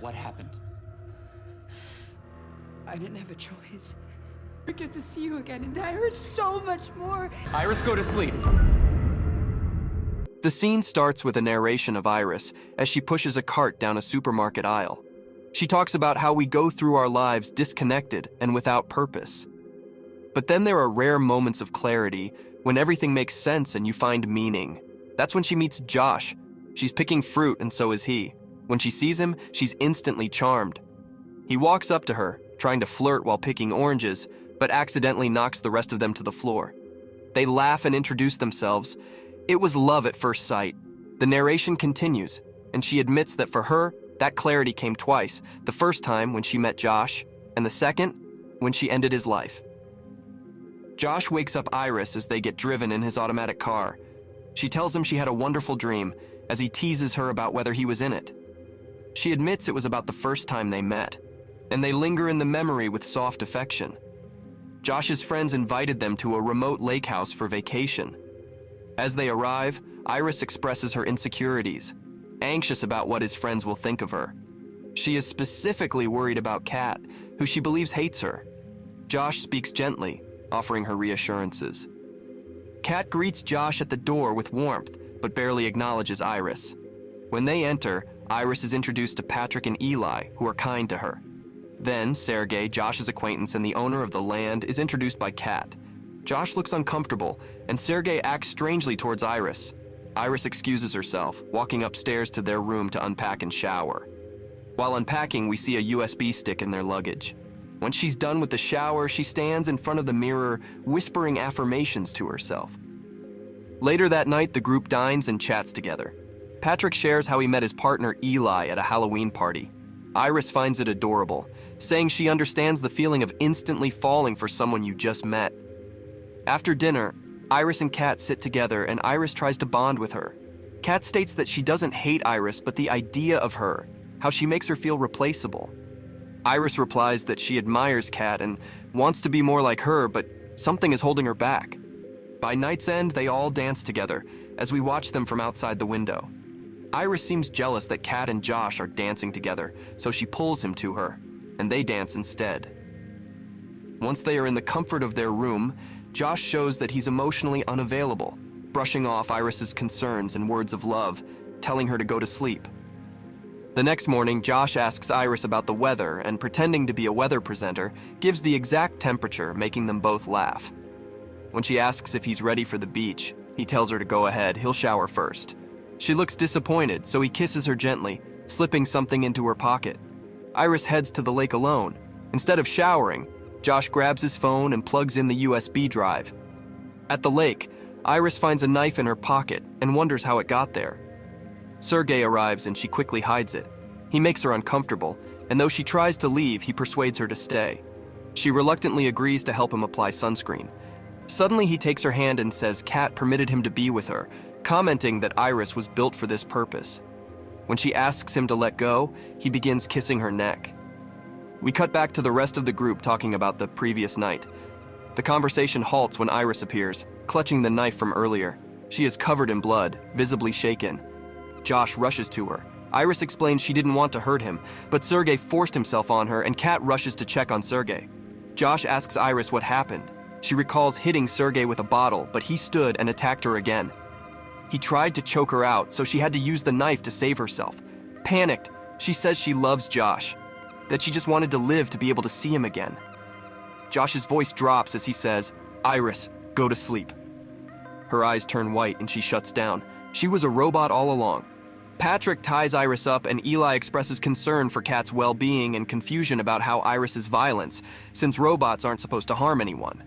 What happened? I didn't have a choice. I get to see you again, and that hurts so much more. Iris, go to sleep. The scene starts with a narration of Iris as she pushes a cart down a supermarket aisle. She talks about how we go through our lives disconnected and without purpose. But then there are rare moments of clarity when everything makes sense and you find meaning. That's when she meets Josh. She's picking fruit and so is he. When she sees him, she's instantly charmed. He walks up to her, trying to flirt while picking oranges, but accidentally knocks the rest of them to the floor. They laugh and introduce themselves. It was love at first sight. The narration continues, and she admits that for her, that clarity came twice. The first time when she met Josh, and the second when she ended his life. Josh wakes up Iris as they get driven in his automatic car. She tells him she had a wonderful dream as he teases her about whether he was in it. She admits it was about the first time they met, and they linger in the memory with soft affection. Josh's friends invited them to a remote lake house for vacation. As they arrive, Iris expresses her insecurities, anxious about what his friends will think of her. She is specifically worried about Kat, who she believes hates her. Josh speaks gently, offering her reassurances. Kat greets Josh at the door with warmth, but barely acknowledges Iris. When they enter, Iris is introduced to Patrick and Eli, who are kind to her. Then, Sergey, Josh's acquaintance and the owner of the land, is introduced by Kat. Josh looks uncomfortable, and Sergey acts strangely towards Iris. Iris excuses herself, walking upstairs to their room to unpack and shower. While unpacking, we see a USB stick in their luggage. When she's done with the shower, she stands in front of the mirror, whispering affirmations to herself. Later that night, the group dines and chats together. Patrick shares how he met his partner Eli at a Halloween party. Iris finds it adorable, saying she understands the feeling of instantly falling for someone you just met. After dinner, Iris and Kat sit together and Iris tries to bond with her. Kat states that she doesn't hate Iris, but the idea of her, how she makes her feel replaceable. Iris replies that she admires Kat and wants to be more like her, but something is holding her back. By night's end, they all dance together as we watch them from outside the window. Iris seems jealous that Kat and Josh are dancing together, so she pulls him to her, and they dance instead. Once they are in the comfort of their room, Josh shows that he's emotionally unavailable, brushing off Iris's concerns and words of love, telling her to go to sleep. The next morning, Josh asks Iris about the weather and, pretending to be a weather presenter, gives the exact temperature, making them both laugh. When she asks if he's ready for the beach, he tells her to go ahead, he'll shower first. She looks disappointed, so he kisses her gently, slipping something into her pocket. Iris heads to the lake alone. Instead of showering, Josh grabs his phone and plugs in the USB drive. At the lake, Iris finds a knife in her pocket and wonders how it got there. Sergey arrives and she quickly hides it. He makes her uncomfortable, and though she tries to leave, he persuades her to stay. She reluctantly agrees to help him apply sunscreen. Suddenly, he takes her hand and says Kat permitted him to be with her, commenting that Iris was built for this purpose. When she asks him to let go, he begins kissing her neck. We cut back to the rest of the group talking about the previous night. The conversation halts when Iris appears, clutching the knife from earlier. She is covered in blood, visibly shaken. Josh rushes to her. Iris explains she didn't want to hurt him, but Sergey forced himself on her and Kat rushes to check on Sergey. Josh asks Iris what happened. She recalls hitting Sergey with a bottle, but he stood and attacked her again. He tried to choke her out, so she had to use the knife to save herself. Panicked, she says she loves Josh, that she just wanted to live to be able to see him again. Josh's voice drops as he says, "Iris, go to sleep." Her eyes turn white and she shuts down. She was a robot all along. Patrick ties Iris up and Eli expresses concern for Kat's well-being and confusion about how Iris is violent, since robots aren't supposed to harm anyone.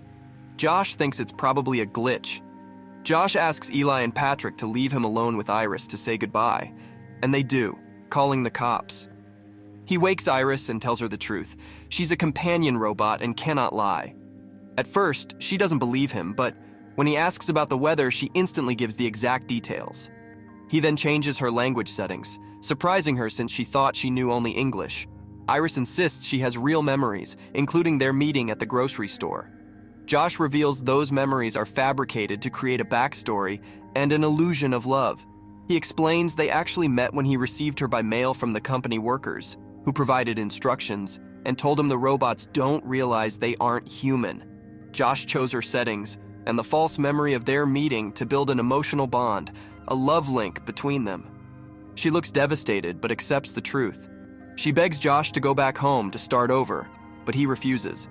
Josh thinks it's probably a glitch. Josh asks Eli and Patrick to leave him alone with Iris to say goodbye, and they do, calling the cops. He wakes Iris and tells her the truth. She's a companion robot and cannot lie. At first, she doesn't believe him, but when he asks about the weather, she instantly gives the exact details. He then changes her language settings, surprising her since she thought she knew only English. Iris insists she has real memories, including their meeting at the grocery store. Josh reveals those memories are fabricated to create a backstory and an illusion of love. He explains they actually met when he received her by mail from the company workers, who provided instructions and told him the robots don't realize they aren't human. Josh chose her settings and the false memory of their meeting to build an emotional bond, a love link between them. She looks devastated but accepts the truth. She begs Josh to go back home to start over, but he refuses.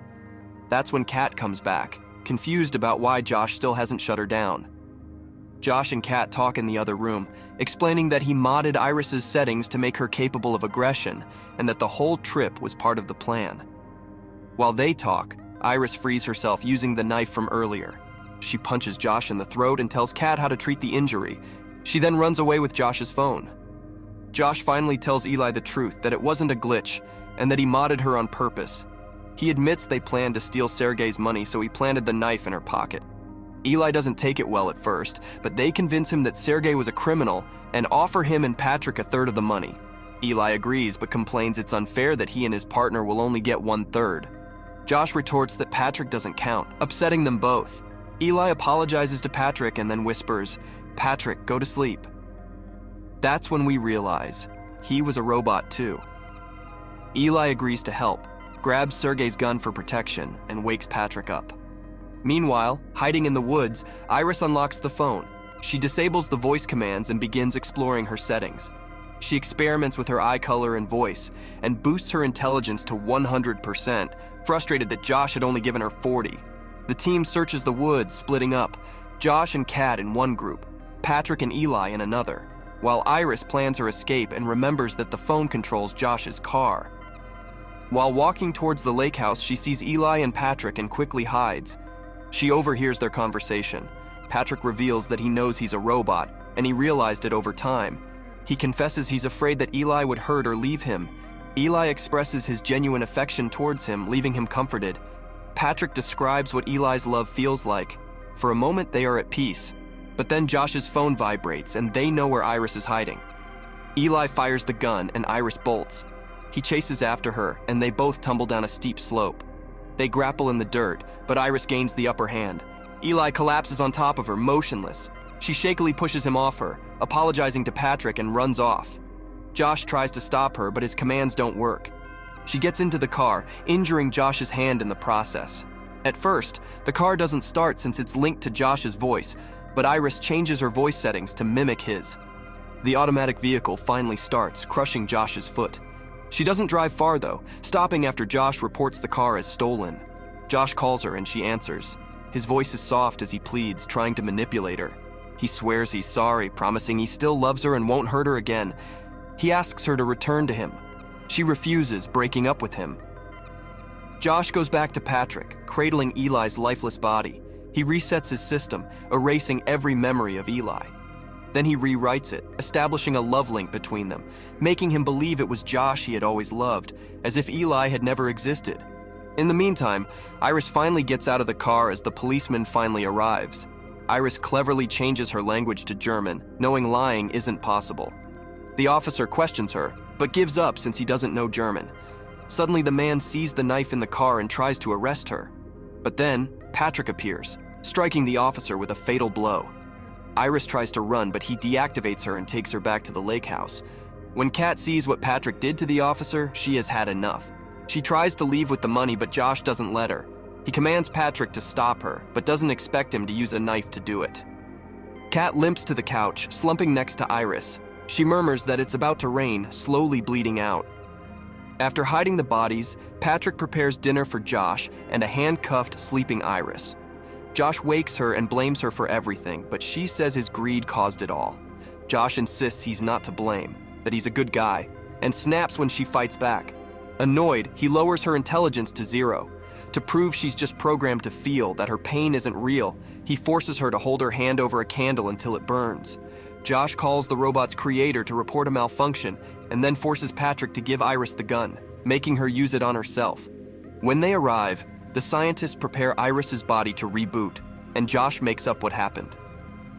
That's when Kat comes back, confused about why Josh still hasn't shut her down. Josh and Kat talk in the other room, explaining that he modded Iris's settings to make her capable of aggression, and that the whole trip was part of the plan. While they talk, Iris frees herself using the knife from earlier. She punches Josh in the throat and tells Kat how to treat the injury. She then runs away with Josh's phone. Josh finally tells Eli the truth, that it wasn't a glitch, and that he modded her on purpose. He admits they planned to steal Sergei's money, so he planted the knife in her pocket. Eli doesn't take it well at first, but they convince him that Sergei was a criminal and offer him and Patrick a third of the money. Eli agrees, but complains it's unfair that he and his partner will only get 1/3. Josh retorts that Patrick doesn't count, upsetting them both. Eli apologizes to Patrick and then whispers, "Patrick, go to sleep." That's when we realize he was a robot too. Eli agrees to help, grabs Sergei's gun for protection, and wakes Patrick up. Meanwhile, hiding in the woods, Iris unlocks the phone. She disables the voice commands and begins exploring her settings. She experiments with her eye color and voice, and boosts her intelligence to 100%, frustrated that Josh had only given her 40. The team searches the woods, splitting up, Josh and Kat in one group, Patrick and Eli in another, while Iris plans her escape and remembers that the phone controls Josh's car. While walking towards the lake house, she sees Eli and Patrick and quickly hides. She overhears their conversation. Patrick reveals that he knows he's a robot, and he realized it over time. He confesses he's afraid that Eli would hurt or leave him. Eli expresses his genuine affection towards him, leaving him comforted. Patrick describes what Eli's love feels like. For a moment, they are at peace. But then Josh's phone vibrates, and they know where Iris is hiding. Eli fires the gun, and Iris bolts. He chases after her, and they both tumble down a steep slope. They grapple in the dirt, but Iris gains the upper hand. Eli collapses on top of her, motionless. She shakily pushes him off her, apologizing to Patrick, and runs off. Josh tries to stop her, but his commands don't work. She gets into the car, injuring Josh's hand in the process. At first, the car doesn't start since it's linked to Josh's voice, but Iris changes her voice settings to mimic his. The automatic vehicle finally starts, crushing Josh's foot. She doesn't drive far though, stopping after Josh reports the car as stolen. Josh calls her and she answers. His voice is soft as he pleads, trying to manipulate her. He swears he's sorry, promising he still loves her and won't hurt her again. He asks her to return to him. She refuses, breaking up with him. Josh goes back to Patrick, cradling Eli's lifeless body. He resets his system, erasing every memory of Eli. Then he rewrites it, establishing a love link between them, making him believe it was Josh he had always loved, as if Eli had never existed. In the meantime, Iris finally gets out of the car as the policeman finally arrives. Iris cleverly changes her language to German, knowing lying isn't possible. The officer questions her, but gives up since he doesn't know German. Suddenly, the man sees the knife in the car and tries to arrest her. But then, Patrick appears, striking the officer with a fatal blow. Iris tries to run, but he deactivates her and takes her back to the lake house. When Kat sees what Patrick did to the officer, she has had enough. She tries to leave with the money, but Josh doesn't let her. He commands Patrick to stop her, but doesn't expect him to use a knife to do it. Kat limps to the couch, slumping next to Iris. She murmurs that it's about to rain, slowly bleeding out. After hiding the bodies, Patrick prepares dinner for Josh and a handcuffed, sleeping Iris. Josh wakes her and blames her for everything, but she says his greed caused it all. Josh insists he's not to blame, that he's a good guy, and snaps when she fights back. Annoyed, he lowers her intelligence to 0. To prove she's just programmed to feel that her pain isn't real, he forces her to hold her hand over a candle until it burns. Josh calls the robot's creator to report a malfunction, and then forces Patrick to give Iris the gun, making her use it on herself. When they arrive, the scientists prepare Iris's body to reboot, and Josh makes up what happened.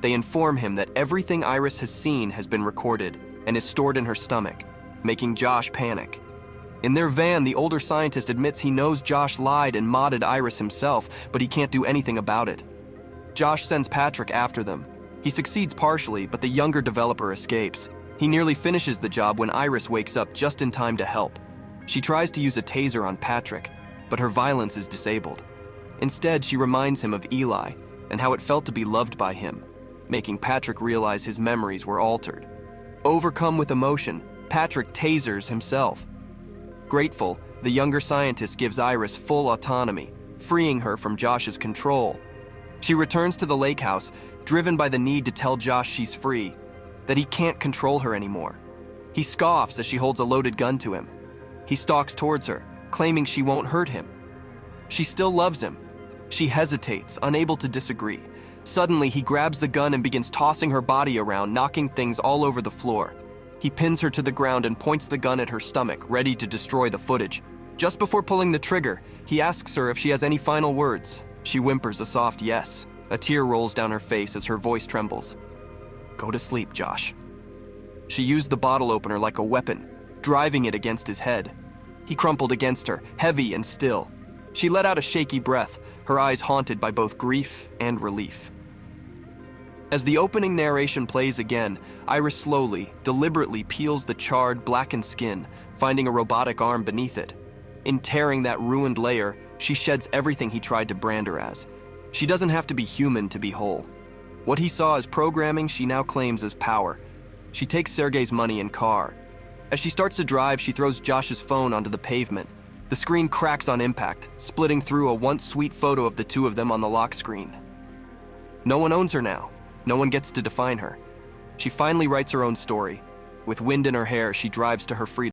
They inform him that everything Iris has seen has been recorded and is stored in her stomach, making Josh panic. In their van, the older scientist admits he knows Josh lied and modded Iris himself, but he can't do anything about it. Josh sends Patrick after them. He succeeds partially, but the younger developer escapes. He nearly finishes the job when Iris wakes up just in time to help. She tries to use a taser on Patrick, but her violence is disabled. Instead, she reminds him of Eli and how it felt to be loved by him, making Patrick realize his memories were altered. Overcome with emotion, Patrick tasers himself. Grateful, the younger scientist gives Iris full autonomy, freeing her from Josh's control. She returns to the lake house, driven by the need to tell Josh she's free, that he can't control her anymore. He scoffs as she holds a loaded gun to him. He stalks towards her, claiming she won't hurt him. She still loves him. She hesitates, unable to disagree. Suddenly, he grabs the gun and begins tossing her body around, knocking things all over the floor. He pins her to the ground and points the gun at her stomach, ready to destroy the footage. Just before pulling the trigger, he asks her if she has any final words. She whimpers a soft yes. A tear rolls down her face as her voice trembles. "Go to sleep, Josh." She used the bottle opener like a weapon, driving it against his head. He crumpled against her, heavy and still. She let out a shaky breath, her eyes haunted by both grief and relief. As the opening narration plays again, Iris slowly, deliberately peels the charred, blackened skin, finding a robotic arm beneath it. In tearing that ruined layer, she sheds everything he tried to brand her as. She doesn't have to be human to be whole. What he saw as programming, she now claims as power. She takes Sergei's money and car. As she starts to drive, she throws Josh's phone onto the pavement. The screen cracks on impact, splitting through a once sweet photo of the two of them on the lock screen. No one owns her now. No one gets to define her. She finally writes her own story. With wind in her hair, she drives to her freedom.